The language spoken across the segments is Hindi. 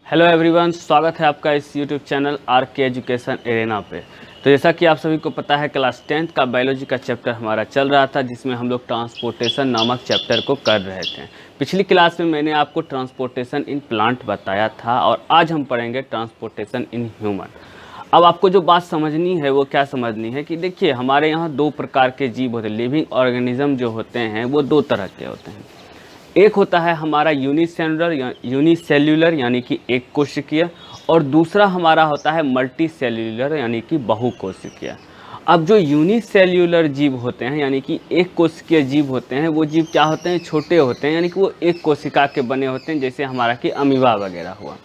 हेलो एवरीवन, स्वागत है आपका इस यूट्यूब चैनल आर के एजुकेशन एरेना पे। तो जैसा कि आप सभी को पता है, क्लास 10th का बायोलॉजी का चैप्टर हमारा चल रहा था, जिसमें हम लोग ट्रांसपोर्टेशन नामक चैप्टर को कर रहे थे। पिछली क्लास में मैंने आपको ट्रांसपोर्टेशन इन प्लांट बताया था और आज हम पढ़ेंगे ट्रांसपोर्टेशन इन ह्यूमन। अब आपको जो बात समझनी है वो क्या समझनी है कि देखिए, हमारे यहाँ दो प्रकार के जीव होते हैं। लिविंग ऑर्गेनिज्म जो होते हैं वो दो तरह के होते हैं। एक होता है हमारा यूनिसेल्यूलर यानी कि एक कोशिकीय, और दूसरा हमारा होता है मल्टी सेल्यूलर यानी कि बहुकोशिकीय। अब जो यूनिसेल्यूलर जीव होते हैं यानी कि एक कोशिकीय जीव होते हैं, वो जीव क्या होते हैं, छोटे होते हैं, यानी कि वो एक कोशिका के बने होते हैं, जैसे हमारा कि अमीबा वगैरह हुआ।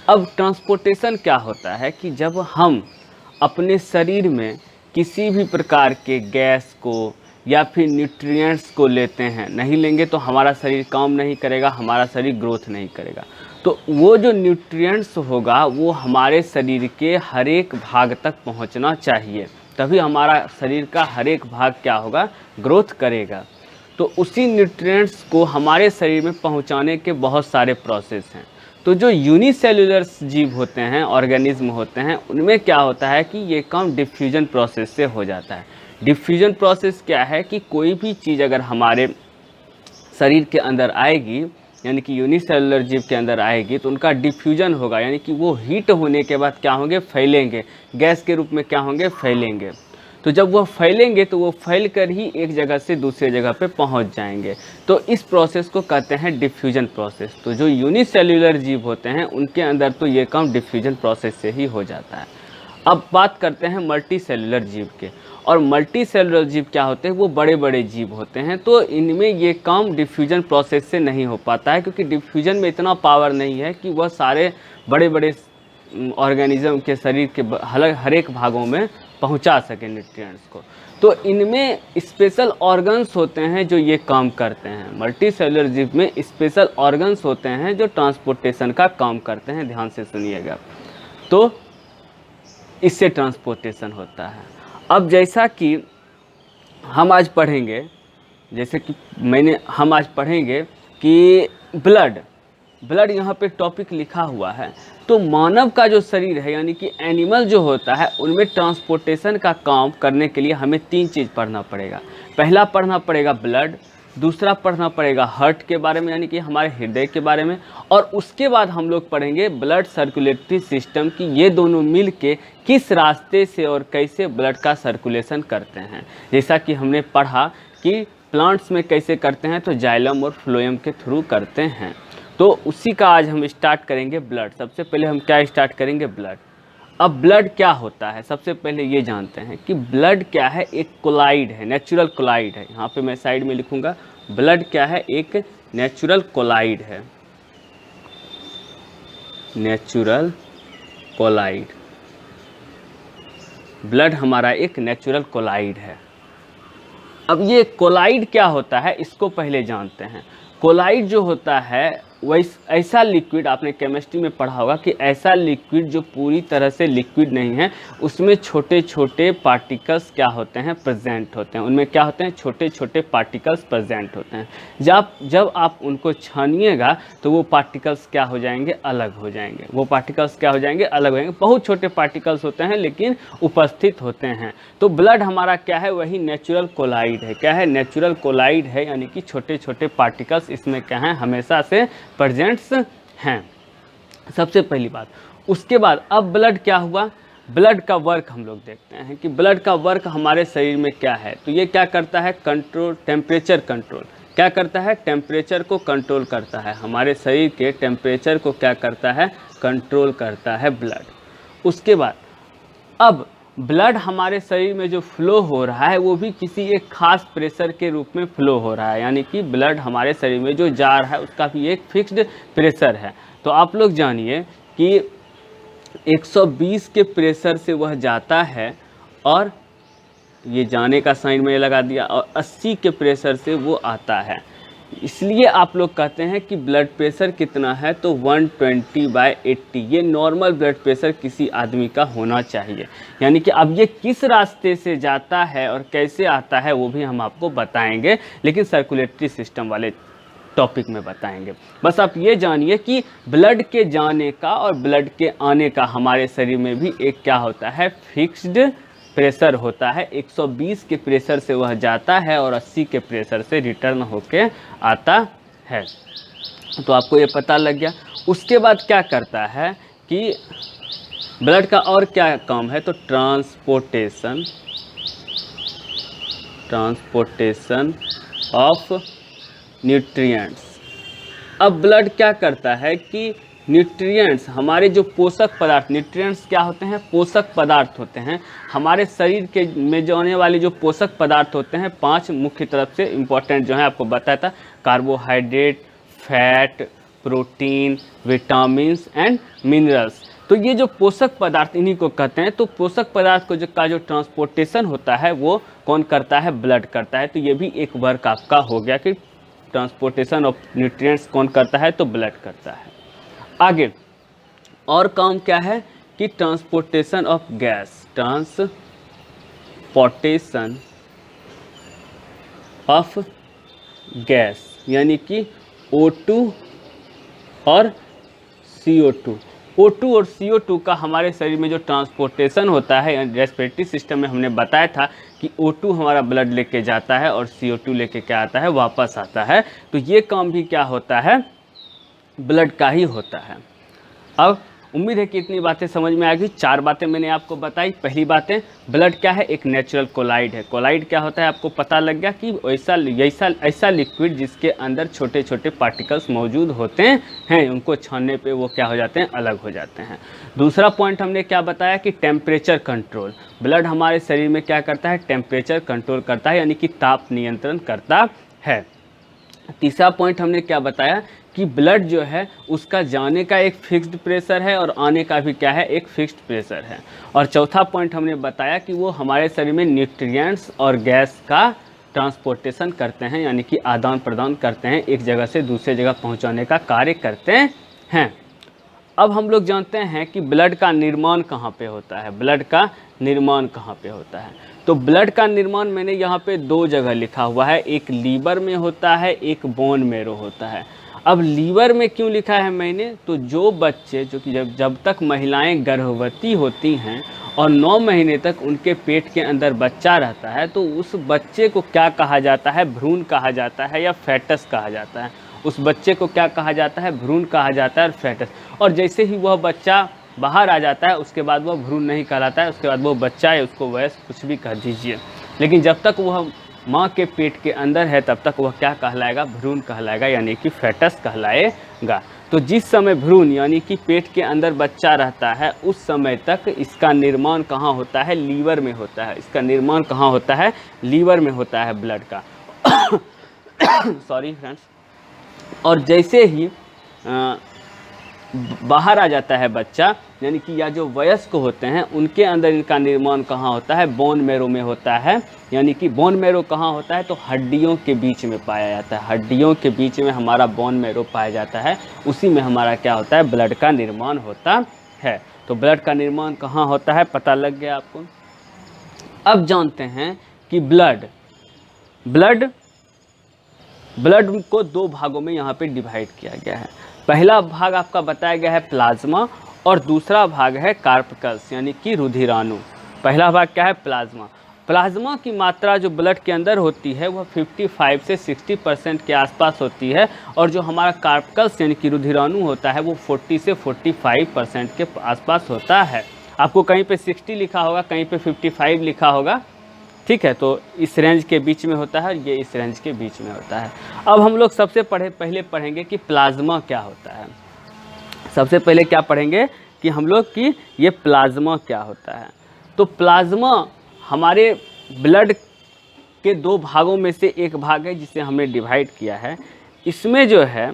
अब ट्रांसपोर्टेशन क्या होता है कि जब हम अपने शरीर में किसी भी प्रकार के गैस को या फिर न्यूट्रिएंट्स को लेते हैं, नहीं लेंगे तो हमारा शरीर काम नहीं करेगा, हमारा शरीर ग्रोथ नहीं करेगा। तो वो जो न्यूट्रिएंट्स होगा वो हमारे शरीर के हर एक भाग तक पहुंचना चाहिए, तभी हमारा शरीर का हर एक भाग क्या होगा, ग्रोथ करेगा। तो उसी न्यूट्रिएंट्स को हमारे शरीर में पहुंचाने के बहुत सारे प्रोसेस हैं। तो जो यूनिसेल्युलर जीव होते हैं, ऑर्गेनिज्म होते हैं, उनमें क्या होता है कि ये काम डिफ्यूजन प्रोसेस से हो जाता है। डिफ्यूजन प्रोसेस क्या है कि कोई भी चीज़ अगर हमारे शरीर के अंदर आएगी, यानी कि यूनिसेल्युलर जीव के अंदर आएगी, तो उनका डिफ्यूजन होगा, यानी कि वो हीट होने के बाद क्या होंगे, फैलेंगे, गैस के रूप में क्या होंगे, फैलेंगे। तो जब वह फैलेंगे तो वो फैल कर ही एक जगह से दूसरे जगह पे पहुंच जाएंगे। तो इस प्रोसेस को कहते हैं डिफ्यूजन प्रोसेस। तो जो यूनिसेल्युलर जीव होते हैं उनके अंदर तो ये काम डिफ्यूजन प्रोसेस से ही हो जाता है। अब बात करते हैं मल्टी सेल्युलर जीव के। और मल्टी सेल्युलर जीव क्या होते हैं, वो बड़े बड़े जीव होते हैं। तो इनमें ये काम डिफ्यूजन प्रोसेस से नहीं हो पाता है, क्योंकि डिफ्यूजन में इतना पावर नहीं है कि वह सारे बड़े बड़े ऑर्गेनिज्म के शरीर के हर एक भागों में पहुंचा सके न्यूट्रिएंट्स को। तो इनमें स्पेशल ऑर्गन्स होते हैं जो ये काम करते हैं। मल्टी सेल्युलर जीव में स्पेशल ऑर्गन्स होते हैं जो ट्रांसपोर्टेशन का काम करते हैं। ध्यान से सुनिएगा। तो इससे ट्रांसपोर्टेशन होता है। अब जैसा कि हम आज पढ़ेंगे, जैसे कि हम आज पढ़ेंगे कि ब्लड यहाँ पे टॉपिक लिखा हुआ है। तो मानव का जो शरीर है, यानी कि एनिमल जो होता है, उनमें ट्रांसपोर्टेशन का काम करने के लिए हमें तीन चीज़ पढ़ना पड़ेगा। पहला पढ़ना पड़ेगा ब्लड, दूसरा पढ़ना पड़ेगा हार्ट के बारे में, यानी कि हमारे हृदय के बारे में, और उसके बाद हम लोग पढ़ेंगे ब्लड सर्कुलेटरी सिस्टम की ये दोनों मिल के किस रास्ते से और कैसे ब्लड का सर्कुलेशन करते हैं। जैसा कि हमने पढ़ा कि प्लांट्स में कैसे करते हैं, तो जाइलम और फ्लोएम के थ्रू करते हैं। तो उसी का आज हम स्टार्ट करेंगे ब्लड। सबसे पहले हम क्या स्टार्ट करेंगे, ब्लड। अब ब्लड क्या होता है, सबसे पहले ये जानते हैं कि ब्लड क्या है, एक कोलाइड है, नेचुरल कोलाइड है। यहाँ पे मैं साइड में लिखूंगा, ब्लड क्या है, एक नेचुरल कोलाइड है, नेचुरल कोलाइड। ब्लड हमारा एक नेचुरल कोलाइड है। अब ये कोलाइड क्या होता है, इसको पहले जानते हैं। कोलाइड जो होता है ऐसा लिक्विड, आपने केमिस्ट्री में पढ़ा होगा कि ऐसा लिक्विड जो पूरी तरह से लिक्विड नहीं है, उसमें छोटे छोटे पार्टिकल्स क्या होते हैं, प्रेजेंट होते हैं। उनमें क्या होते हैं, छोटे छोटे पार्टिकल्स प्रेजेंट होते हैं। जब आप उनको छानिएगा तो वो पार्टिकल्स क्या हो जाएंगे, अलग हो जाएंगे। वो पार्टिकल्स क्या हो जाएंगे, अलग हो जाएंगे। बहुत छोटे पार्टिकल्स होते हैं लेकिन उपस्थित होते हैं। तो ब्लड हमारा क्या है, वही नेचुरल कोलाइड है। क्या है, नेचुरल कोलाइड है, यानी कि छोटे छोटे पार्टिकल्स इसमें क्या हैं, हमेशा से प्रेजेंट्स हैं। सबसे पहली बात। उसके बाद अब ब्लड क्या हुआ, ब्लड का वर्क हम लोग देखते हैं कि ब्लड का वर्क हमारे शरीर में क्या है। तो ये क्या करता है, कंट्रोल, टेम्परेचर कंट्रोल। क्या करता है, टेम्परेचर को कंट्रोल करता है। हमारे शरीर के टेम्परेचर को क्या करता है, कंट्रोल करता है ब्लड। उसके बाद अब ब्लड हमारे शरीर में जो फ्लो हो रहा है वो भी किसी एक खास प्रेशर के रूप में फ्लो हो रहा है, यानी कि ब्लड हमारे शरीर में जो जा रहा है उसका भी एक फिक्स्ड प्रेशर है। तो आप लोग जानिए कि 120 के प्रेशर से वह जाता है, और ये जाने का साइन मैंने लगा दिया, और 80 के प्रेशर से वो आता है। इसलिए आप लोग कहते हैं कि ब्लड प्रेशर कितना है, तो 120/80 ये नॉर्मल ब्लड प्रेशर किसी आदमी का होना चाहिए। यानी कि अब ये किस रास्ते से जाता है और कैसे आता है वो भी हम आपको बताएंगे, लेकिन सर्कुलेटरी सिस्टम वाले टॉपिक में बताएंगे। बस आप ये जानिए कि ब्लड के जाने का और ब्लड के आने का हमारे शरीर में भी एक क्या होता है, फिक्स्ड प्रेशर होता है। 120 के प्रेशर से वह जाता है और 80 के प्रेशर से रिटर्न होके आता है। तो आपको ये पता लग गया। उसके बाद क्या करता है कि ब्लड का और क्या काम है, तो ट्रांसपोर्टेशन ऑफ न्यूट्रिएंट्स। अब ब्लड क्या करता है कि न्यूट्रिएंट्स, हमारे जो पोषक पदार्थ, न्यूट्रिएंट्स क्या होते हैं, पोषक पदार्थ होते हैं। हमारे शरीर के में जाने वाले जो पोषक पदार्थ होते हैं 5 मुख्य तरफ से इम्पोर्टेंट जो है आपको बताया था, carbohydrate, fat, protein, vitamins and minerals. तो ये जो पोषक पदार्थ इन्हीं को कहते हैं। तो पोषक पदार्थ को जो ट्रांसपोर्टेशन होता है वो कौन करता है, ब्लड करता है। तो ये भी एक वर्क आपका हो गया कि ट्रांसपोर्टेशन ऑफ न्यूट्रिएंट्स कौन करता है, तो ब्लड करता है। आगे और काम क्या है कि transportation of gas, transportation of gas यानी कि O2 और CO2। O2 और CO2 का हमारे शरीर में जो ट्रांसपोर्टेशन होता है, रेस्पिरेटरी सिस्टम में हमने बताया था कि O2 हमारा ब्लड लेके जाता है और CO2 लेके क्या आता है, वापस आता है। तो ये काम भी क्या होता है, ब्लड का ही होता है। अब उम्मीद है कि इतनी बातें समझ में आ गई। 4 बातें मैंने आपको बताई। पहली बातें, ब्लड क्या है, एक नेचुरल कोलाइड है। कोलाइड क्या होता है आपको पता लग गया कि ऐसा लिक्विड जिसके अंदर छोटे छोटे पार्टिकल्स मौजूद होते हैं, उनको छानने पे वो क्या हो जाते हैं, अलग हो जाते हैं। दूसरा पॉइंट हमने क्या बताया कि टेम्परेचर कंट्रोल, ब्लड हमारे शरीर में क्या करता है, टेम्परेचर कंट्रोल करता है, यानी कि ताप नियंत्रण करता है। तीसरा पॉइंट हमने क्या बताया कि ब्लड जो है उसका जाने का एक फिक्स्ड प्रेशर है और आने का भी क्या है, एक फिक्स्ड प्रेशर है। और चौथा पॉइंट हमने बताया कि वो हमारे शरीर में न्यूट्रिएंट्स और गैस का ट्रांसपोर्टेशन करते हैं, यानी कि आदान प्रदान करते हैं, एक जगह से दूसरे जगह पहुंचाने का कार्य करते हैं। अब हम लोग जानते हैं कि ब्लड का निर्माण कहाँ पे होता है, ब्लड का निर्माण कहाँ पे होता है। तो ब्लड का निर्माण मैंने यहाँ पे 2 जगह लिखा हुआ है, एक लीवर में होता है, एक बोन मैरो होता है। अब लीवर में क्यों लिखा है मैंने, तो जो बच्चे जो कि जब तक महिलाएं गर्भवती होती हैं और 9 महीने तक उनके पेट के अंदर बच्चा रहता है, तो उस बच्चे को क्या कहा जाता है, भ्रूण कहा जाता है या फेटस कहा जाता है। उस बच्चे को क्या कहा जाता है, भ्रूण कहा जाता है और फेटस। और जैसे ही वह बच्चा बाहर आ जाता है उसके बाद वह भ्रूण नहीं कहलाता है, उसके बाद वो बच्चा है, उसको वयस्क कुछ भी कह दीजिए। लेकिन जब तक वह माँ के पेट के अंदर है तब तक वह क्या कहलाएगा, भ्रूण कहलाएगा, यानी कि फेटस कहलाएगा। तो जिस समय भ्रूण यानी कि पेट के अंदर बच्चा रहता है उस समय तक इसका निर्माण कहाँ होता है, लीवर में होता है। इसका निर्माण कहाँ होता है, लीवर में होता है ब्लड का। Sorry friends. और जैसे ही बाहर आ जाता है बच्चा, यानी कि या जो वयस्क होते हैं उनके अंदर इनका निर्माण कहाँ होता है, बोन मैरो में होता है। यानी कि बोन मैरो कहाँ होता है, तो हड्डियों के बीच में पाया जाता है। हड्डियों के बीच में हमारा बोन मैरो पाया जाता है, उसी में हमारा क्या होता है, ब्लड का निर्माण होता है। तो ब्लड का निर्माण कहाँ होता है, पता लग गया आपको। अब जानते हैं कि ब्लड को 2 भागों में यहाँ पे डिवाइड किया गया है। पहला भाग आपका बताया गया है प्लाज्मा और दूसरा भाग है कार्पकल्स यानी कि रुधिराणु। पहला भाग क्या है, प्लाज्मा। प्लाज्मा की मात्रा जो ब्लड के अंदर होती है वह 55 से 60% के आसपास होती है, और जो हमारा कार्पकल्स यानी कि रुधिराणु होता है वो 40 से 45% के आसपास होता है। आपको कहीं पे 60 लिखा होगा, कहीं पे 55 लिखा होगा, ठीक है। तो इस रेंज के बीच में होता है, ये इस रेंज के बीच में होता है। अब हम लोग सबसे पहले पढ़ेंगे कि प्लाज्मा क्या होता है। सबसे पहले क्या पढ़ेंगे कि हम लोग कि ये प्लाज्मा क्या होता है। तो प्लाज्मा हमारे ब्लड के 2 भागों में से एक भाग है जिसे हमने डिवाइड किया है। इसमें जो है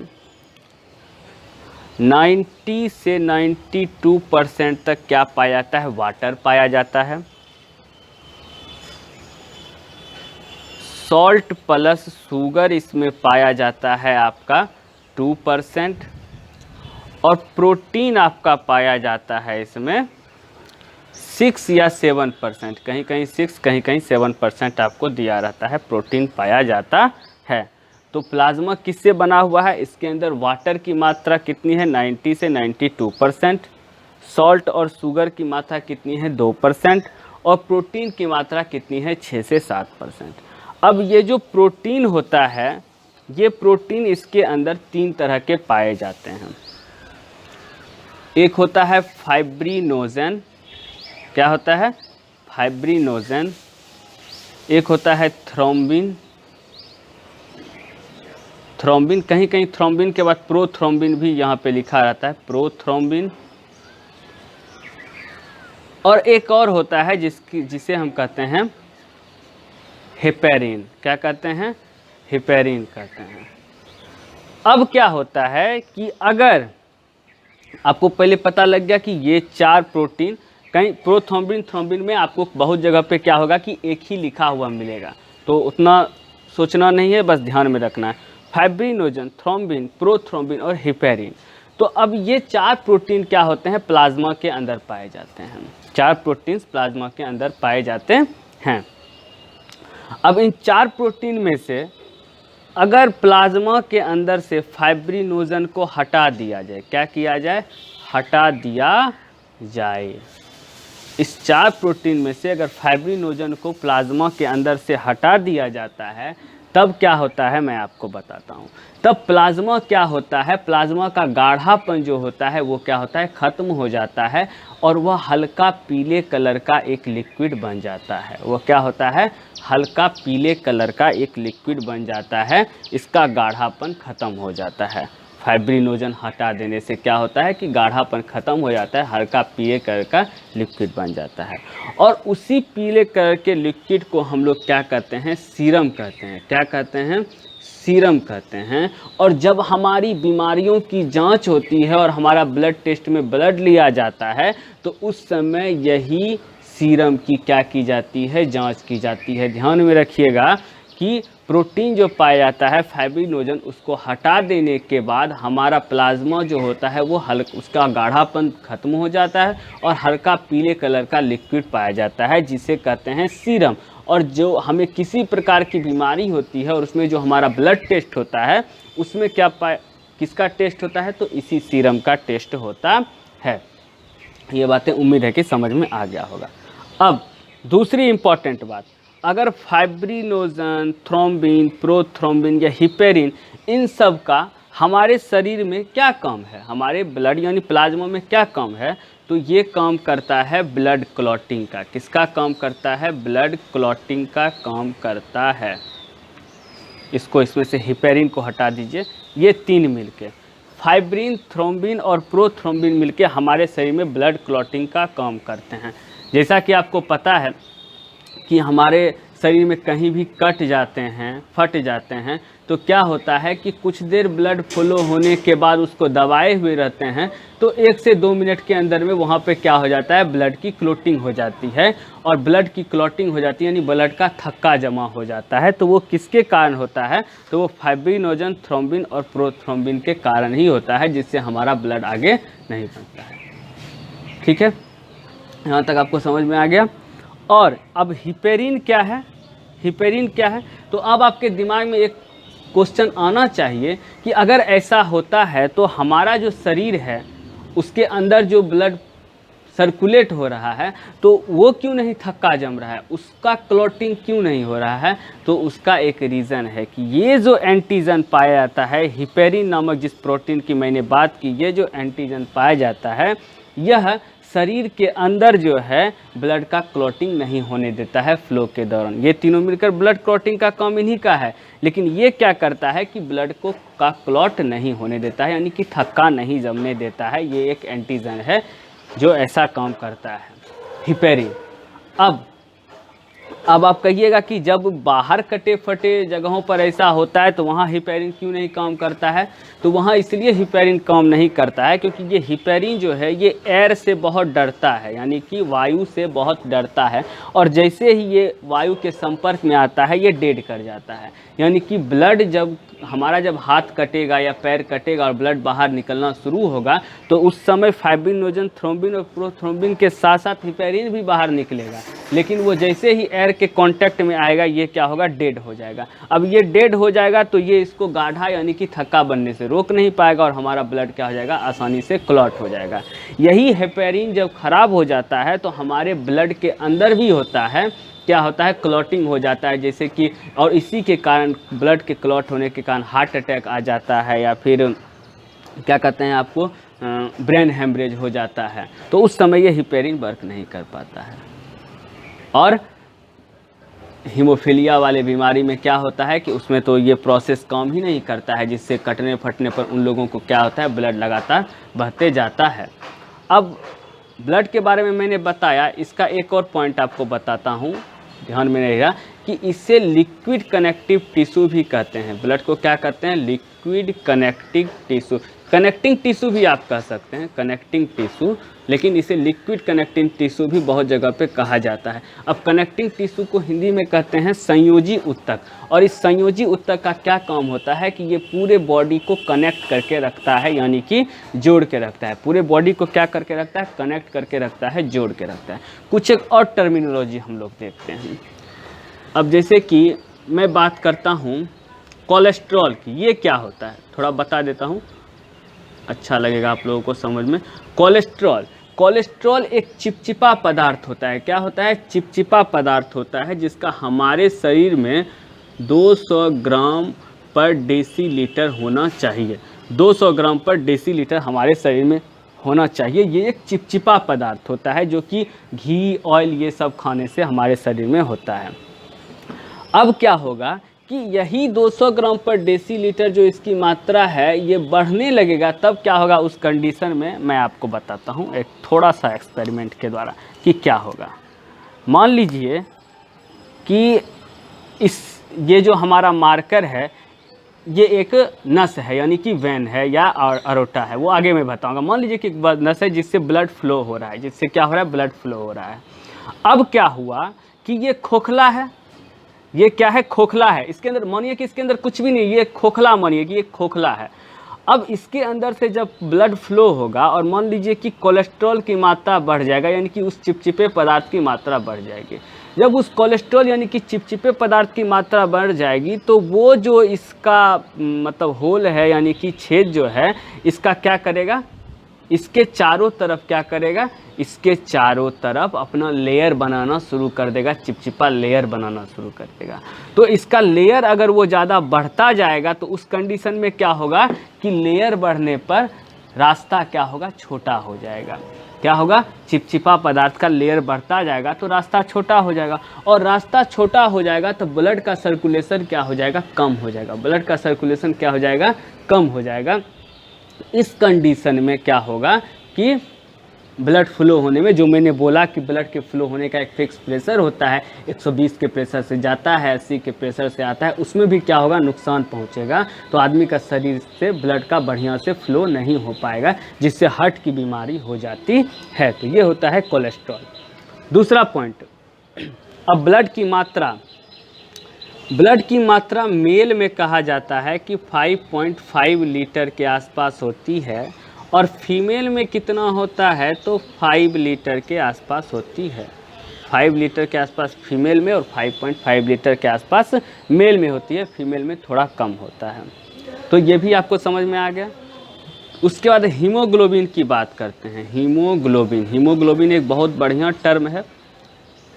90 से 92% तक क्या पाया जाता है, वाटर पाया जाता है। सॉल्ट प्लस शुगर इसमें पाया जाता है आपका 2%, और प्रोटीन आपका पाया जाता है इसमें 6 या 7%, कहीं कहीं 6 कहीं कहीं 7% आपको दिया रहता है, प्रोटीन पाया जाता है। तो प्लाज्मा किससे बना हुआ है? इसके अंदर वाटर की मात्रा कितनी है? 90 से 92%। सॉल्ट और शुगर की मात्रा कितनी है? 2%। और प्रोटीन की मात्रा कितनी है? 6 से 7%। अब ये जो प्रोटीन होता है, ये प्रोटीन इसके अंदर 3 तरह के पाए जाते हैं। एक होता है फाइब्रिनोजन। क्या होता है? फाइब्रिनोजन। एक होता है थ्रोम्बिन। थ्रोम्बिन, कहीं कहीं थ्रोम्बिन के बाद प्रोथ्रोम्बिन भी यहाँ पे लिखा रहता है, प्रोथ्रोम्बिन। और एक और होता है जिसे हम कहते हैं हेपेरिन। क्या कहते हैं? हेपेरिन कहते हैं। अब क्या होता है कि अगर आपको पहले पता लग गया कि ये 4 प्रोटीन, कहीं प्रोथ्रोम्बिन थ्रोम्बिन में आपको बहुत जगह पे क्या होगा कि एक ही लिखा हुआ मिलेगा, तो उतना सोचना नहीं है, बस ध्यान में रखना है। फाइब्रिनोजन, थ्रोम्बिन, प्रोथ्रोम्बिन और हेपेरिन। तो अब ये 4 प्रोटीन क्या होते हैं? प्लाज्मा के अंदर पाए जाते हैं। 4 प्रोटीन्स प्लाज्मा के अंदर पाए जाते हैं। अब इन 4 प्रोटीन में से अगर प्लाज्मा के अंदर से फाइब्रिनोजन को हटा दिया जाए, क्या किया जाए? हटा दिया जाए। इस 4 प्रोटीन में से अगर फाइब्रिनोजन को प्लाज्मा के अंदर से हटा दिया जाता है, तब क्या होता है मैं आपको बताता हूँ। तब प्लाज्मा क्या होता है? प्लाज्मा का गाढ़ापन जो होता है वो क्या होता है? ख़त्म हो जाता है और वह हल्का पीले कलर का एक लिक्विड बन जाता है। वो क्या होता है? हल्का पीले कलर का एक लिक्विड बन जाता है। इसका गाढ़ापन ख़त्म हो जाता है। फाइब्रिनोजन हटा देने से क्या होता है कि गाढ़ापन ख़त्म हो जाता है, हल्का पीले कलर का लिक्विड बन जाता है। और उसी पीले कलर के लिक्विड को हम लोग क्या कहते हैं? सीरम कहते हैं। क्या कहते हैं? सीरम कहते हैं। और जब हमारी बीमारियों की जांच होती है और हमारा ब्लड टेस्ट में ब्लड लिया जाता है, तो उस समय यही सीरम की क्या की जाती है? जांच की जाती है। ध्यान में रखिएगा कि प्रोटीन जो पाया जाता है फाइब्रिनोजन, उसको हटा देने के बाद हमारा प्लाज्मा जो होता है वो उसका गाढ़ापन खत्म हो जाता है और हल्का पीले कलर का लिक्विड पाया जाता है, जिसे कहते हैं सीरम। और जो हमें किसी प्रकार की बीमारी होती है और उसमें जो हमारा ब्लड टेस्ट होता है, उसमें किसका टेस्ट होता है? तो इसी सीरम का टेस्ट होता है। ये बातें उम्मीद है कि समझ में आ गया होगा। अब दूसरी इम्पॉर्टेंट बात, अगर फाइब्रिनोजन, थ्रोम्बिन, प्रोथ्रोम्बिन या हिपेरिन, इन सब का हमारे शरीर में क्या काम है? हमारे ब्लड यानी प्लाज्मा में क्या काम है? तो ये काम करता है ब्लड क्लॉटिंग का। किसका काम करता है? ब्लड क्लॉटिंग का काम करता है। इसमें से हिपेरिन को हटा दीजिए। ये 3 मिलके, फाइब्रिन, थ्रोम्बिन और प्रोथ्रोम्बिन मिलके हमारे शरीर में ब्लड क्लॉटिंग का काम करते हैं। जैसा कि आपको पता है कि हमारे शरीर में कहीं भी कट जाते हैं, फट जाते हैं, तो क्या होता है कि कुछ देर ब्लड फ्लो होने के बाद उसको दबाए हुए रहते हैं, तो 1 से 2 मिनट के अंदर में वहाँ पे क्या हो जाता है? ब्लड की क्लॉटिंग हो जाती है। और ब्लड की क्लॉटिंग हो जाती है यानी ब्लड का थक्का जमा हो जाता है। तो वो किसके कारण होता है? तो वो फाइब्रिनोजन, थ्रोम्बिन और प्रोथ्रोम्बिन के कारण ही होता है, जिससे हमारा ब्लड आगे नहीं बनता है। ठीक है, यहाँ तक आपको समझ में आ गया। और अब हिपेरिन क्या है? हिपेरिन क्या है? तो अब आपके दिमाग में एक क्वेश्चन आना चाहिए कि अगर ऐसा होता है तो हमारा जो शरीर है उसके अंदर जो ब्लड सर्कुलेट हो रहा है, तो वो क्यों नहीं थक्का जम रहा है? उसका क्लॉटिंग क्यों नहीं हो रहा है? तो उसका एक रीज़न है कि ये जो एंटीजन पाया जाता है, हिपेरिन नामक जिस प्रोटीन की मैंने बात की, ये जो एंटीजन पाया जाता है, यह शरीर के अंदर जो है ब्लड का क्लॉटिंग नहीं होने देता है फ्लो के दौरान। ये तीनों मिलकर ब्लड क्लॉटिंग का काम इन्हीं का है, लेकिन ये क्या करता है कि ब्लड को का क्लॉट नहीं होने देता है, यानी कि थक्का नहीं जमने देता है। ये एक एंटीजन है जो ऐसा काम करता है, हिपेरिन। अब आप कहिएगा कि जब बाहर कटे फटे जगहों पर ऐसा होता है तो वहाँ हिपेरिन क्यों नहीं काम करता है? तो वहाँ इसलिए हिपेरिन काम नहीं करता है क्योंकि ये हिपेरिन जो है ये एयर से बहुत डरता है, यानी कि वायु से बहुत डरता है। और जैसे ही ये वायु के संपर्क में आता है ये डेड कर जाता है। यानी कि ब्लड जब हाथ कटेगा या पैर कटेगा और ब्लड बाहर निकलना शुरू होगा, तो उस समय फाइब्रिनोजन, थ्रोम्बिन और प्रोथ्रोम्बिन के साथ साथ हिपेरिन भी बाहर निकलेगा। लेकिन वो जैसे ही एयर के कांटेक्ट में आएगा ये क्या होगा, डेड हो जाएगा। अब ये डेड हो जाएगा तो ये इसको गाढ़ा यानी कि थक्का बनने से रोक नहीं पाएगा और हमारा ब्लड क्या हो जाएगा, आसानी से क्लॉट हो जाएगा। यही हेपेरिन जब खराब हो जाता है तो हमारे ब्लड के अंदर भी होता है, क्या होता है, क्लॉटिंग हो जाता है, जैसे कि, और इसी के कारण ब्लड के क्लॉट होने के कारण हार्ट अटैक आ जाता है या फिर क्या कहते हैं आपको, ब्रेन हेमरेज हो जाता है। तो उस समय ये हेपेरिन वर्क नहीं कर पाता है। और हीमोफीलिया वाले बीमारी में क्या होता है कि उसमें तो ये प्रोसेस काम ही नहीं करता है, जिससे कटने फटने पर उन लोगों को क्या होता है, ब्लड लगातार बहते जाता है। अब ब्लड के बारे में मैंने बताया, इसका एक और पॉइंट आपको बताता हूँ, ध्यान में रहेगा कि इसे लिक्विड कनेक्टिव टिश्यू भी कहते हैं। ब्लड को क्या कहते हैं, liquid connective tissue. Connecting tissue भी आप कह सकते हैं, कनेक्टिंग टिश्यू, लेकिन इसे लिक्विड कनेक्टिंग टिश्यू भी बहुत जगह पे कहा जाता है। अब कनेक्टिंग टिश्यू को हिंदी में कहते हैं संयोजी ऊतक। और इस संयोजी ऊतक का क्या काम होता है कि ये पूरे बॉडी को कनेक्ट करके रखता है, यानी कि जोड़ के रखता है। पूरे बॉडी को क्या करके रखता है, कनेक्ट करके रखता है, जोड़ के रखता है। कुछ एक और टर्मिनोलॉजी हम लोग देखते हैं। अब जैसे कि मैं बात करता हूँ कोलेस्ट्रॉल की, ये क्या होता है थोड़ा बता देता हूँ, अच्छा लगेगा आप लोगों को समझ में। कोलेस्ट्रॉल एक चिपचिपा पदार्थ होता है। क्या होता है, चिपचिपा पदार्थ होता है, जिसका हमारे शरीर में 200 ग्राम पर डेसीलीटर होना चाहिए। 200 ग्राम पर डेसीलीटर हमारे शरीर में होना चाहिए। ये एक चिपचिपा पदार्थ होता है जो कि घी, ऑयल ये सब खाने से हमारे शरीर में होता है। अब क्या होगा कि यही 200 ग्राम पर डेसीलीटर जो इसकी मात्रा है ये बढ़ने लगेगा, तब क्या होगा उस कंडीशन में, मैं आपको बताता हूँ एक थोड़ा सा एक्सपेरिमेंट के द्वारा कि क्या होगा। मान लीजिए कि ये जो हमारा मार्कर है ये एक नस है, यानी कि वेन है या अरोटा है, वो आगे मैं बताऊंगा। मान लीजिए कि एक नस है जिससे ब्लड फ्लो हो रहा है, जिससे क्या हो रहा है, ब्लड फ्लो हो रहा है। अब क्या हुआ कि ये खोखला है, ये क्या है, खोखला है। इसके अंदर मानिए कि इसके अंदर कुछ भी नहीं, ये खोखला, मानिए कि ये खोखला है। अब इसके अंदर से जब ब्लड फ्लो होगा और मान लीजिए कि कोलेस्ट्रॉल की मात्रा बढ़ जाएगा, यानी कि उस चिपचिपे पदार्थ की मात्रा बढ़ जाएगी। जब उस कोलेस्ट्रॉल यानी कि चिपचिपे पदार्थ की मात्रा बढ़ जाएगी तो वो जो इसका मतलब होल है, यानी कि छेद जो है, इसका क्या करेगा, इसके चारों तरफ क्या करेगा, इसके चारों तरफ अपना लेयर बनाना शुरू कर देगा, चिपचिपा लेयर बनाना शुरू कर देगा। तो इसका लेयर अगर वो ज़्यादा बढ़ता जाएगा तो उस कंडीशन में क्या होगा कि लेयर बढ़ने पर रास्ता क्या होगा, छोटा हो जाएगा। क्या होगा, चिपचिपा पदार्थ का लेयर बढ़ता जाएगा तो रास्ता छोटा हो जाएगा, और रास्ता छोटा हो जाएगा तो ब्लड का सर्कुलेशन क्या हो जाएगा, कम हो जाएगा। ब्लड का सर्कुलेशन क्या हो जाएगा, कम हो जाएगा। इस कंडीशन में क्या होगा कि ब्लड फ्लो होने में, जो मैंने बोला कि ब्लड के फ्लो होने का एक फिक्स प्रेशर होता है, 120 के प्रेशर से जाता है, 80 के प्रेशर से आता है, उसमें भी क्या होगा, नुकसान पहुंचेगा। तो आदमी का शरीर से ब्लड का बढ़िया से फ्लो नहीं हो पाएगा, जिससे हार्ट की बीमारी हो जाती है। तो ये होता है कोलेस्ट्रॉल। दूसरा पॉइंट, अब ब्लड की मात्रा मेल में कहा जाता है कि 5.5 लीटर के आसपास होती है, और फीमेल में कितना होता है तो 5 लीटर के आसपास होती है। 5 लीटर के आसपास फीमेल में और 5.5 लीटर के आसपास मेल में होती है। फीमेल में थोड़ा कम होता है। तो ये भी आपको समझ में आ गया। उसके बाद हीमोग्लोबिन की बात करते हैं। हीमोग्लोबिन एक बहुत बढ़िया टर्म है,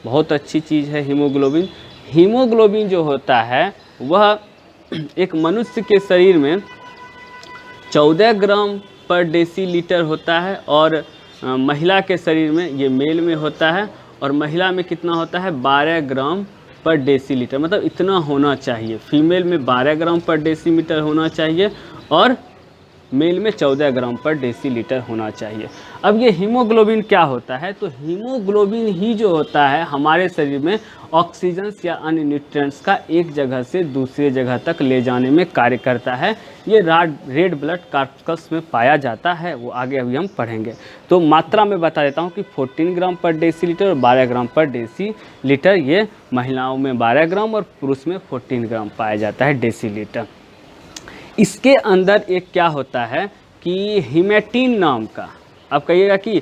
बहुत अच्छी चीज़ है हीमोग्लोबिन। हीमोग्लोबिन जो होता है वह एक मनुष्य के शरीर में 14 ग्राम पर डेसीलीटर होता है, और महिला के शरीर में, ये मेल में होता है, और महिला में कितना होता है, 12 ग्राम पर डेसीलीटर। मतलब इतना होना चाहिए। फीमेल में 12 ग्राम पर डेसीमीटर होना चाहिए और मेल में 14 ग्राम पर डेसीलीटर होना चाहिए। अब ये हीमोग्लोबिन क्या होता है, तो हीमोग्लोबिन ही जो होता है हमारे शरीर में ऑक्सीजन या अन्य न्यूट्रिएंट्स का एक जगह से दूसरी जगह तक ले जाने में कार्य करता है। ये रेड ब्लड कॉर्पस में पाया जाता है, वो आगे अभी हम पढ़ेंगे। तो मात्रा में बता देता हूँ कि 14 ग्राम पर डेसीलीटर और 12 ग्राम पर डेसीलीटर। ये महिलाओं में 12 ग्राम और पुरुष में 14 ग्राम पाया जाता है डेसीलीटर। इसके अंदर एक क्या होता है कि हीमेटिन नाम का, आप कहिएगा कि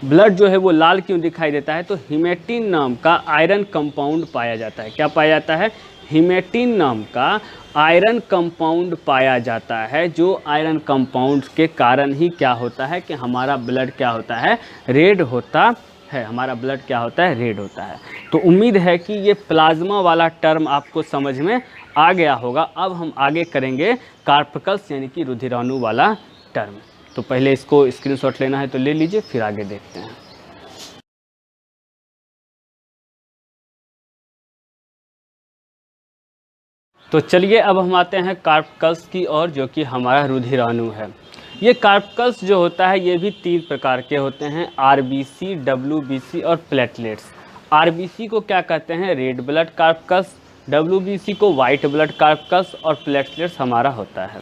ब्लड जो है वो लाल क्यों दिखाई देता है, तो हिमेटिन नाम का आयरन कंपाउंड पाया जाता है। क्या पाया जाता है, हिमेटिन नाम का आयरन कंपाउंड पाया जाता है, जो आयरन कंपाउंड के कारण ही क्या होता है कि हमारा ब्लड क्या होता है, रेड होता है, हमारा ब्लड क्या होता है, रेड होता है। तो उम्मीद है कि ये प्लाज्मा वाला टर्म आपको समझ में आ गया होगा। अब हम आगे करेंगे कार्पकल्स यानी कि रुधिराणु वाला टर्म। तो पहले इसको स्क्रीनशॉट लेना है तो ले लीजिए, फिर आगे देखते हैं। तो चलिए अब हम आते हैं कार्पकल्स की ओर, जो कि हमारा रुधिराणु है। ये कार्पकल्स जो होता है ये भी 3 प्रकार के होते हैं, आरबीसी, डब्ल्यूबीसी और प्लेटलेट्स। आरबीसी को क्या कहते हैं, रेड ब्लड कार्पकल्स, डब्ल्यूबीसी को वाइट ब्लड कार्पकल्स और प्लेटलेट्स हमारा होता है।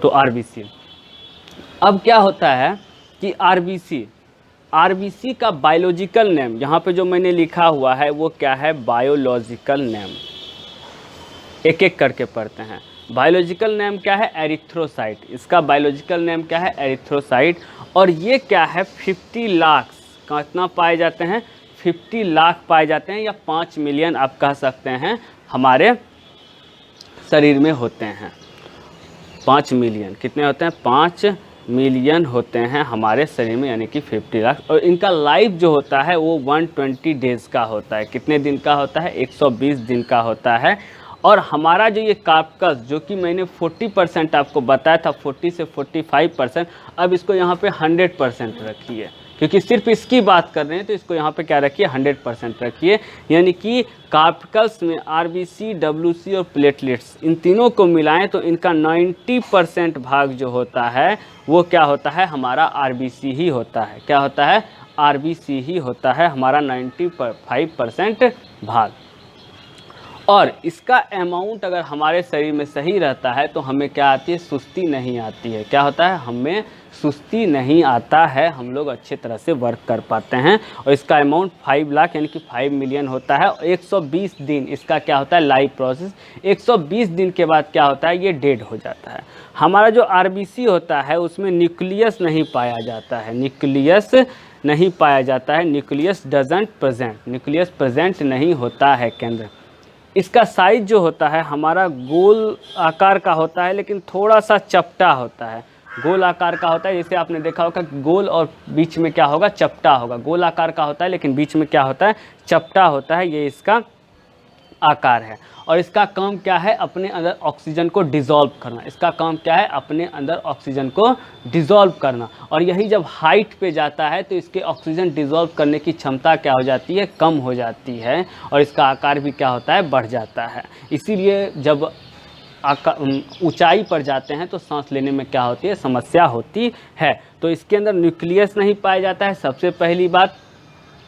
तो आरबीसी, अब क्या होता है कि आरबीसी का बायोलॉजिकल नेम यहाँ पे जो मैंने लिखा हुआ है वो क्या है, बायोलॉजिकल नेम। एक एक करके पढ़ते हैं। बायोलॉजिकल नेम क्या है, एरिथ्रोसाइट। इसका बायोलॉजिकल नेम क्या है, एरिथ्रोसाइट। और ये क्या है, 50 लाख, कितना पाए जाते हैं, 50 लाख पाए जाते हैं, या 5 मिलियन आप कह सकते हैं हमारे शरीर में होते हैं। 5 मिलियन कितने होते हैं, 5 मिलियन होते हैं हमारे शरीर में, यानी कि 50 लाख। और इनका लाइफ जो होता है वो 120 डेज़ का होता है। कितने दिन का होता है, 120 दिन का होता है। और हमारा जो ये कार्पकल्स, जो कि मैंने 40% आपको बताया था, 40 से 45%, अब इसको यहाँ पे 100% रखिए, क्योंकि सिर्फ इसकी बात कर रहे हैं, तो इसको यहाँ पे क्या रखिए, 100% रखिए। यानी कि कार्पकल्स में आरबीसी, डब्ल्यूसी और प्लेटलेट्स, इन तीनों को मिलाएं तो इनका 90% भाग जो होता है वो क्या होता है, हमारा आरबीसी ही होता है। क्या होता है, आरबीसी ही होता है हमारा 95% भाग। और इसका अमाउंट अगर हमारे शरीर में सही रहता है तो हमें क्या आती है, सुस्ती नहीं आती है। क्या होता है, हमें सुस्ती नहीं आता है, हम लोग अच्छे तरह से वर्क कर पाते हैं। और इसका अमाउंट 5 लाख यानी कि 5 मिलियन होता है। और 120 दिन इसका क्या होता है, लाइफ प्रोसेस। 120 दिन के बाद क्या होता है, ये डेड हो जाता है। हमारा जो आरबीसी होता है उसमें न्यूक्लियस नहीं पाया जाता है, न्यूक्लियस नहीं पाया जाता है, nucleus doesn't present, nucleus present नहीं होता है केंद्र। इसका साइज जो होता है हमारा गोल आकार का होता है, लेकिन थोड़ा सा चपटा होता है। गोल आकार का होता है, जैसे आपने देखा होगा गोल और बीच में क्या होगा, चपटा होगा। गोल आकार का होता है लेकिन बीच में क्या होता है, चपटा होता है। ये इसका आकार है। और इसका काम क्या है, अपने अंदर ऑक्सीजन को डिज़ोल्व करना। इसका काम क्या है, अपने अंदर ऑक्सीजन को डिज़ोल्व करना। और यही जब हाइट पे जाता है तो इसके ऑक्सीजन डिज़ोल्व करने की क्षमता क्या हो जाती है, कम हो जाती है। और इसका आकार भी क्या होता है, बढ़ जाता है। इसीलिए जब ऊंचाई पर जाते हैं तो सांस लेने में क्या होती है, समस्या होती है। तो इसके अंदर न्यूक्लियस नहीं पाया जाता है, सबसे पहली बात,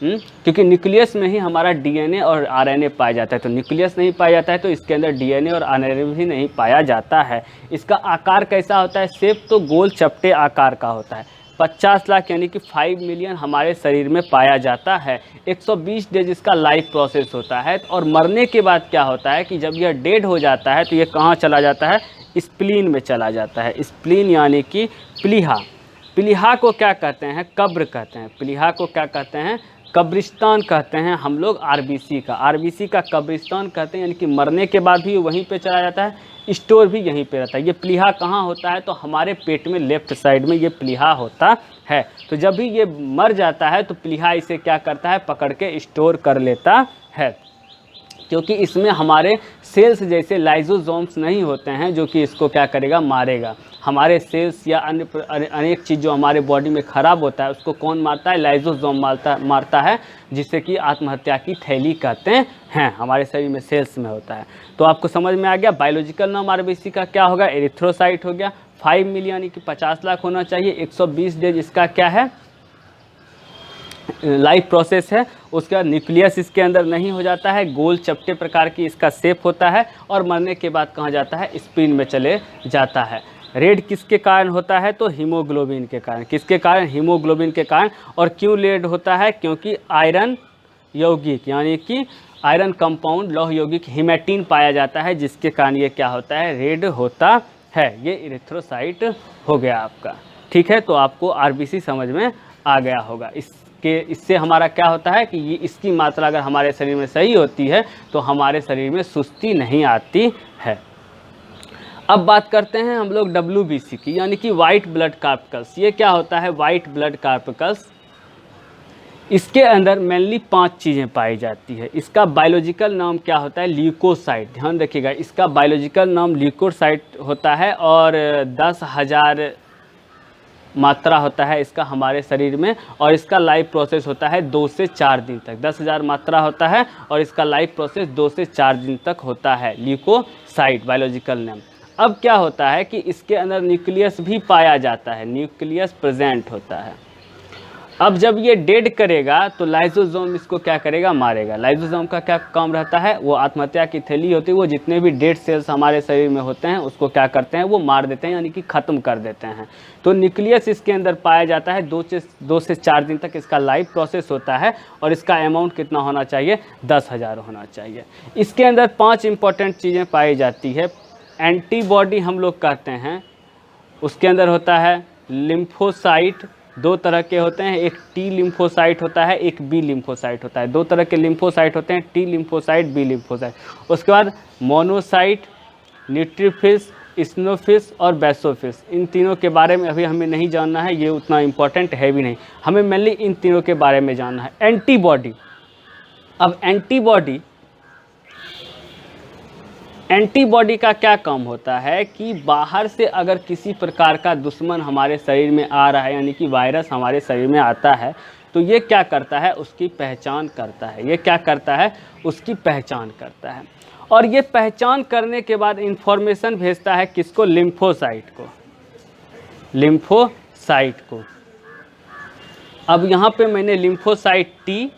क्योंकि न्यूक्लियस में ही हमारा डीएनए और आरएनए पाया जाता है। तो न्यूक्लियस नहीं पाया जाता है तो इसके अंदर डीएनए और आरएनए भी नहीं पाया जाता है। इसका आकार कैसा होता है, शेप तो गोल चपटे आकार का होता है। 50 लाख यानी कि 5 मिलियन हमारे शरीर में पाया जाता है। 120 डेज इसका लाइफ प्रोसेस होता है। और मरने के बाद क्या होता है कि जब यह डेड हो जाता है तो ये कहाँ चला जाता है, स्प्लीन में चला जाता है। स्प्लीन यानी कि प्लीहा। प्लीहा को क्या कहते हैं, कब्र कहते हैं। प्लीहा को क्या कहते हैं, कब्रिस्तान कहते हैं हम लोग। आरबीसी का कब्रिस्तान कहते हैं, यानी कि मरने के बाद भी वहीं पे चला जाता है, स्टोर भी यहीं पे रहता है। ये प्लीहा कहाँ होता है, तो हमारे पेट में लेफ्ट साइड में ये प्लीहा होता है। तो जब भी ये मर जाता है तो प्लीहा इसे क्या करता है, पकड़ के स्टोर कर लेता है। क्योंकि इसमें हमारे सेल्स जैसे लाइजोसोम्स नहीं होते हैं जो कि इसको क्या करेगा, मारेगा। हमारे सेल्स या अन्य अनेक चीज़ जो हमारे बॉडी में ख़राब होता है उसको कौन मारता है, लाइजोसोम मारता है, जिससे कि आत्महत्या की थैली कहते हैं। हमारे शरीर में सेल्स में होता है। तो आपको समझ में आ गया। बायोलॉजिकल नाम आरबीसी का क्या होगा, एरिथ्रोसाइट हो गया। 5 मिलियन यानी कि 50 लाख होना चाहिए। 120 डेज इसका क्या है, लाइफ प्रोसेस है। उसके बाद न्यूक्लियस इसके अंदर नहीं हो जाता है, गोल चपटे प्रकार की इसका शेप होता है। और मरने के बाद कहाँ जाता है, स्प्लीन में चले जाता है। रेड किसके कारण होता है, तो हीमोग्लोबिन के कारण। किसके कारण, हीमोग्लोबिन के कारण। और क्यों रेड होता है, क्योंकि आयरन यौगिक यानी कि आयरन कंपाउंड लौह यौगिक हिमेटिन पाया जाता है, जिसके कारण ये क्या होता है, रेड होता है। ये इरिथ्रोसाइट हो गया आपका। ठीक है, तो आपको आरबीसी समझ में आ गया होगा। इस कि इससे हमारा क्या होता है कि ये इसकी मात्रा अगर हमारे शरीर में सही होती है तो हमारे शरीर में सुस्ती नहीं आती है। अब बात करते हैं हम लोग WBC की, यानी कि वाइट ब्लड कार्पकल्स। ये क्या होता है वाइट ब्लड कार्पकल्स? इसके अंदर मेनली 5 चीज़ें पाई जाती है। इसका बायोलॉजिकल नाम क्या होता है? ल्यूकोसाइट। ध्यान रखिएगा, इसका बायोलॉजिकल नाम ल्यूकोसाइट होता है और 10,000 मात्रा होता है इसका हमारे शरीर में, और इसका लाइफ प्रोसेस होता है 2 से 4 दिन तक। 10,000 मात्रा होता है और इसका लाइफ प्रोसेस 2 से 4 दिन तक होता है, ल्यूकोसाइट बायोलॉजिकल नेम। अब क्या होता है कि इसके अंदर न्यूक्लियस भी पाया जाता है, न्यूक्लियस प्रेजेंट होता है। अब जब ये डेड करेगा तो लाइसोसोम इसको क्या करेगा? मारेगा। लाइसोसोम का क्या काम रहता है? वो आत्महत्या की थैली होती है, वो जितने भी डेड सेल्स हमारे शरीर में होते हैं उसको क्या करते हैं? वो मार देते हैं, यानी कि ख़त्म कर देते हैं। तो न्यूक्लियस इसके अंदर पाया जाता है। 2 से 4 दिन तक इसका लाइफ प्रोसेस होता है और इसका अमाउंट कितना होना चाहिए? 10,000 होना चाहिए। इसके अंदर 5 इंपॉर्टेंट चीज़ें पाई जाती है। एंटीबॉडी हम लोग कहते हैं। उसके अंदर होता है लिम्फोसाइट। 2 तरह के होते हैं, एक टी लिम्फोसाइट होता है, एक बी लिम्फोसाइट होता है। 2 तरह के लिम्फोसाइट होते हैं, टी लिम्फोसाइट, बी लिम्फोसाइट। उसके बाद मोनोसाइट, न्यूट्रोफिल्स, स्नोफिल्स और बेसोफिल्स। इन तीनों के बारे में अभी हमें नहीं जानना है, ये उतना इम्पोर्टेंट है भी नहीं, हमें मेनली इन तीनों के बारे में जानना है। एंटीबॉडी। अब एंटीबॉडी का क्या काम होता है कि बाहर से अगर किसी प्रकार का दुश्मन हमारे शरीर में आ रहा है, यानी कि वायरस हमारे शरीर में आता है, तो ये क्या करता है? उसकी पहचान करता है। ये क्या करता है? उसकी पहचान करता है। और ये पहचान करने के बाद इंफॉर्मेशन भेजता है किसको? लिम्फोसाइट को। लिम्फोसाइट को। अब यहाँ पे मैंने लिम्फोसाइट टी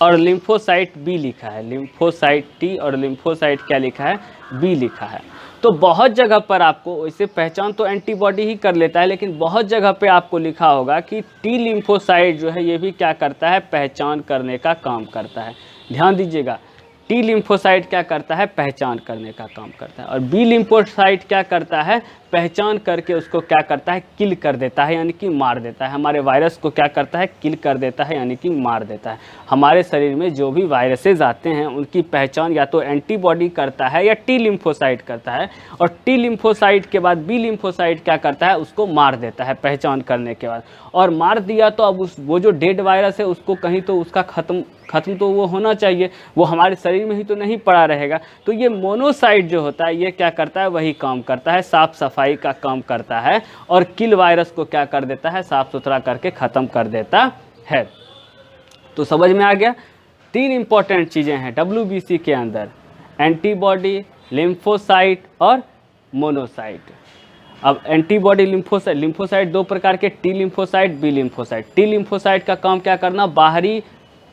और लिम्फोसाइट बी लिखा है। लिम्फोसाइट टी और लिम्फोसाइट क्या लिखा है? बी लिखा है। तो बहुत जगह पर आपको वैसे पहचान तो एंटीबॉडी ही कर लेता है, लेकिन बहुत जगह पे आपको लिखा होगा कि टी लिम्फोसाइट जो है ये भी क्या करता है? पहचान करने का काम करता है। ध्यान दीजिएगा, टी लिम्फोसाइट क्या करता है? पहचान करने का काम करता है। और बी लिम्फोसाइट क्या करता है? पहचान करके उसको क्या करता है? किल कर देता है, यानी कि मार देता है। हमारे वायरस को क्या करता है? किल कर देता है, यानी कि मार देता है। हमारे शरीर में जो भी वायरसेस आते हैं उनकी पहचान या तो एंटीबॉडी करता है या टी लिम्फोसाइट करता है। और टी लिम्फोसाइट के बाद बी लिम्फोसाइट क्या करता है? उसको मार देता है पहचान करने के बाद। और मार दिया तो अब वो जो डेड वायरस है उसको कहीं तो उसका ख़त्म तो वो होना चाहिए, वो हमारे शरीर में ही तो नहीं पड़ा रहेगा। तो ये मोनोसाइट जो होता है ये क्या करता है? वही काम करता है, साफ सफाई का काम करता है और किल वायरस को क्या कर देता है? साफ सुथरा करके ख़त्म कर देता है। तो समझ में आ गया? 3 इंपॉर्टेंट चीज़ें हैं WBC के अंदर, एंटीबॉडी, लिम्फोसाइट और मोनोसाइट। अब एंटीबॉडी, लिम्फोसाइट 2 प्रकार के, T lymphocyte, B lymphocyte. T lymphocyte का काम क्या करना? बाहरी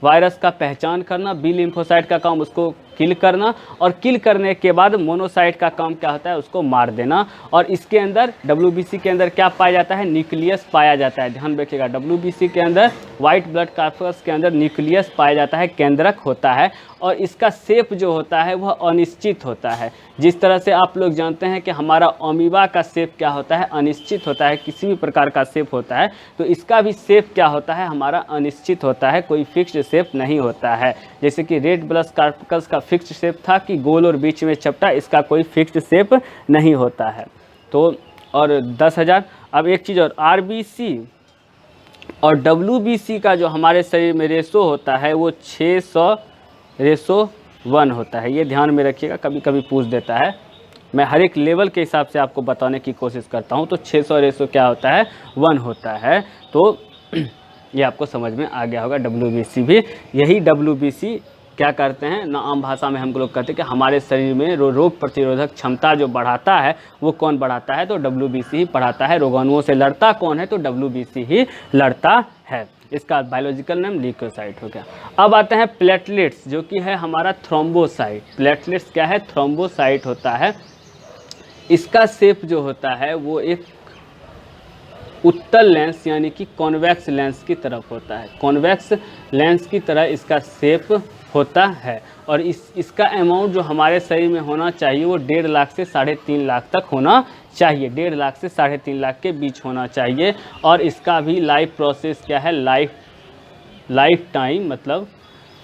वायरस का पहचान करना। बी लिम्फोसाइट का काम उसको किल करना, और किल करने के बाद मोनोसाइट का काम क्या होता है? उसको मार देना। और इसके अंदर WBC के अंदर क्या पाया जाता है? न्यूक्लियस पाया जाता है। ध्यान रखिएगा, WBC के अंदर वाइट ब्लड कार्पस के अंदर न्यूक्लियस पाया जाता है, केंद्रक होता है। और इसका शेप जो होता है वह अनिश्चित होता है। जिस तरह से आप लोग जानते हैं कि हमारा अमीबा का शेप क्या होता है? अनिश्चित होता है, किसी भी प्रकार का शेप होता है। तो इसका भी शेप क्या होता है? हमारा अनिश्चित होता है, कोई फिक्स्ड शेप नहीं होता है। जैसे कि रेड ब्लड कार्पस का फिक्स्ड शेप था कि गोल और बीच में चपटा, इसका कोई फिक्स्ड शेप नहीं होता है। तो और 10,000। अब एक चीज़ और, RBC और WBC का जो हमारे शरीर में रेशो होता है वो 600:1 होता है। ये ध्यान में रखिएगा, कभी कभी पूछ देता है। मैं हर एक लेवल के हिसाब से आपको बताने की कोशिश करता हूँ। तो 600 रेशो क्या होता है? 1 होता है। तो ये आपको समझ में आ गया होगा। WBC भी यही, WBC क्या करते हैं ना, आम भाषा में हम लोग कहते हैं कि हमारे शरीर में रोग प्रतिरोधक क्षमता जो बढ़ाता है वो कौन बढ़ाता है? तो WBC ही बढ़ाता है। रोगाणुओं से लड़ता कौन है? तो WBC ही लड़ता है। इसका बायोलॉजिकल नेम ल्यूकोसाइट हो गया। अब आते हैं प्लेटलेट्स, जो कि है हमारा थ्रोम्बोसाइट। प्लेटलेट्स क्या है? थ्रोम्बोसाइट होता है। इसका शेप जो होता है वो एक उत्तल लेंस यानी कि कॉन्वेक्स लेंस की तरफ होता है। कॉन्वेक्स लेंस की तरह इसका शेप होता है और इसका अमाउंट जो हमारे शरीर में होना चाहिए वो 1.5 लाख से 3.5 लाख तक होना चाहिए। 1.5 लाख से 3.5 लाख के बीच होना चाहिए। और इसका भी लाइफ प्रोसेस क्या है, लाइफ टाइम, मतलब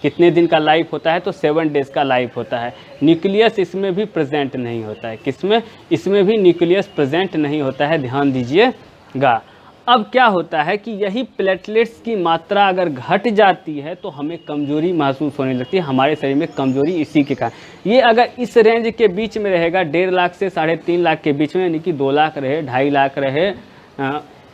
कितने दिन का लाइफ होता है, तो 7 डेज़ का लाइफ होता है। न्यूक्लियस इसमें भी प्रेजेंट नहीं होता है। किसमें? इसमें भी न्यूक्लियस प्रेजेंट नहीं होता है, ध्यान दीजिएगा। अब क्या होता है कि यही प्लेटलेट्स की मात्रा अगर घट जाती है तो हमें कमजोरी महसूस होने लगती है, हमारे शरीर में कमजोरी इसी के कारण। ये अगर इस रेंज के बीच में रहेगा, 1.5 लाख से 3.5 लाख के बीच में, यानी कि 2 लाख रहे, 2.5 लाख रहे,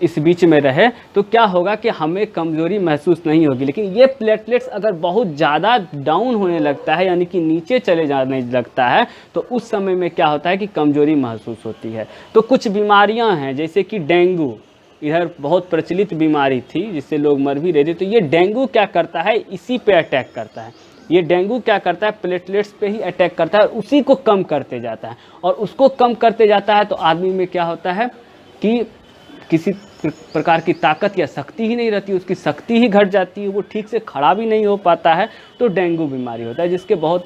इस बीच में रहे, तो क्या होगा कि हमें कमजोरी महसूस नहीं होगी। लेकिन ये प्लेटलेट्स अगर बहुत ज़्यादा डाउन होने लगता है, यानी कि नीचे चले जाने लगता है, तो उस समय में क्या होता है कि कमजोरी महसूस होती है। तो कुछ बीमारियां हैं जैसे कि डेंगू, इधर बहुत प्रचलित बीमारी थी जिससे लोग मर भी रहे थे। तो ये डेंगू क्या करता है, इसी पे अटैक करता है। ये डेंगू क्या करता है, प्लेटलेट्स पे ही अटैक करता है और उसी को कम करते जाता है। और उसको कम करते जाता है तो आदमी में क्या होता है कि किसी प्रकार की ताकत या शक्ति ही नहीं रहती, उसकी शक्ति ही घट जाती है, वो ठीक से खड़ा भी नहीं हो पाता है, तो डेंगू बीमारी होता है। जिसके बहुत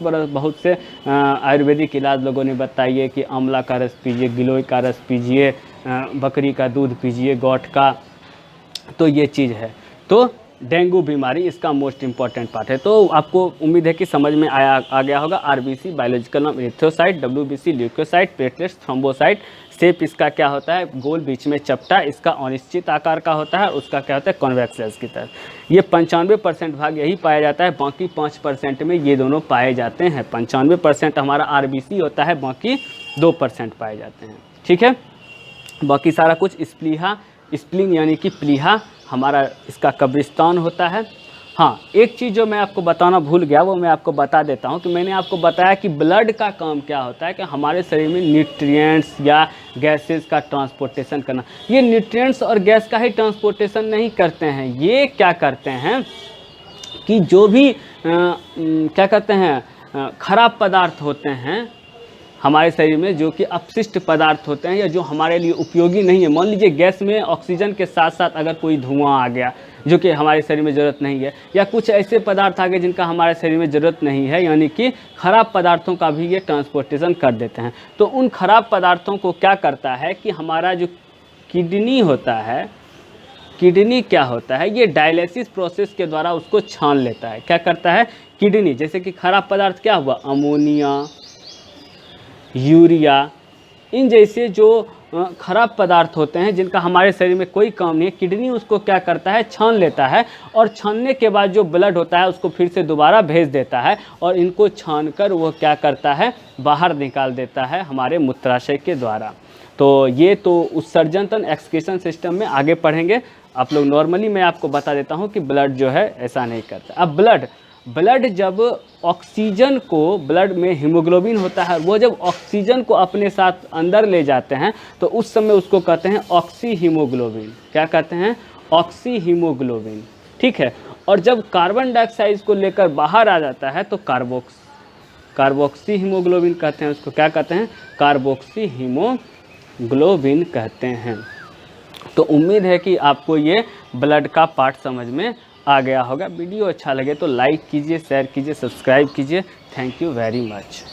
से आयुर्वेदिक इलाज लोगों ने बताई है कि आंवला का रस पीजिए, गिलोय का रस पीजिए, बकरी का दूध पीजिए, गोट का, तो ये चीज़ है। तो डेंगू बीमारी इसका मोस्ट इम्पॉर्टेंट पार्ट है। तो आपको उम्मीद है कि समझ में आ गया होगा। आरबीसी बायोलॉजिकल नाम erythrocyte, WBC leukocyte, platelets thrombocyte. Shape इसका क्या होता है, गोल, बीच में चपटा, इसका अनिश्चित आकार का होता है, उसका क्या होता है, कॉन्वेक्स लेंस की तरह। ये 95% भाग यही पाया जाता है, बाकी 5% में ये दोनों पाए जाते हैं। 95% हमारा आरबीसी होता है, बाकी 2% पाए जाते हैं। ठीक है, बाकी सारा कुछ स्प्लीन यानी कि प्लीहा हमारा इसका कब्रिस्तान होता है। हाँ, एक चीज़ जो मैं आपको बताना भूल गया वो मैं आपको बता देता हूँ कि मैंने आपको बताया कि ब्लड का काम क्या होता है कि हमारे शरीर में न्यूट्रिएंट्स या गैसेस का ट्रांसपोर्टेशन करना। ये न्यूट्रिएंट्स और गैस का ही ट्रांसपोर्टेशन नहीं करते हैं, ये क्या करते हैं कि जो भी क्या कहते हैं खराब पदार्थ होते हैं हमारे शरीर में, जो कि अपशिष्ट पदार्थ होते हैं या जो हमारे लिए उपयोगी नहीं है। मान लीजिए गैस में ऑक्सीजन के साथ साथ अगर कोई धुआं आ गया जो कि हमारे शरीर में ज़रूरत नहीं है, या कुछ ऐसे पदार्थ आ गए जिनका हमारे शरीर में ज़रूरत नहीं है, यानी कि खराब पदार्थों का भी ये ट्रांसपोर्टेशन कर देते हैं। तो उन खराब पदार्थों को क्या करता है कि हमारा जो किडनी होता है, किडनी क्या होता है, ये डायलिसिस प्रोसेस के द्वारा उसको छान लेता है। क्या करता है किडनी, जैसे कि खराब पदार्थ क्या हुआ, अमोनिया, यूरिया, इन जैसे जो खराब पदार्थ होते हैं जिनका हमारे शरीर में कोई काम नहीं है, किडनी उसको क्या करता है, छान लेता है। और छानने के बाद जो ब्लड होता है उसको फिर से दोबारा भेज देता है और इनको छानकर वो क्या करता है, बाहर निकाल देता है हमारे मूत्राशय के द्वारा। तो ये तो उत्सर्जन तंत्र एक्सक्रीशन सिस्टम में आगे पढ़ेंगे आप लोग। नॉर्मली मैं आपको बता देता हूँ कि ब्लड जो है ऐसा नहीं करता। अब ब्लड जब ऑक्सीजन को, ब्लड में हीमोग्लोबिन होता है, वो जब ऑक्सीजन को अपने साथ अंदर ले जाते हैं तो उस समय उसको कहते हैं ऑक्सी हीमोग्लोबिन। क्या कहते हैं, ऑक्सी हीमोग्लोबिन। ठीक है, और जब कार्बन डाइऑक्साइड को लेकर बाहर आ जाता है तो कार्बोक्सी हीमोग्लोबिन कहते हैं उसको। क्या कहते हैं, कार्बोक्सी हीमोग्लोबिन कहते हैं। तो उम्मीद है कि आपको ये ब्लड का पार्ट समझ में आ गया होगा। वीडियो अच्छा लगे तो लाइक कीजिए, शेयर कीजिए, सब्सक्राइब कीजिए। Thank you very much.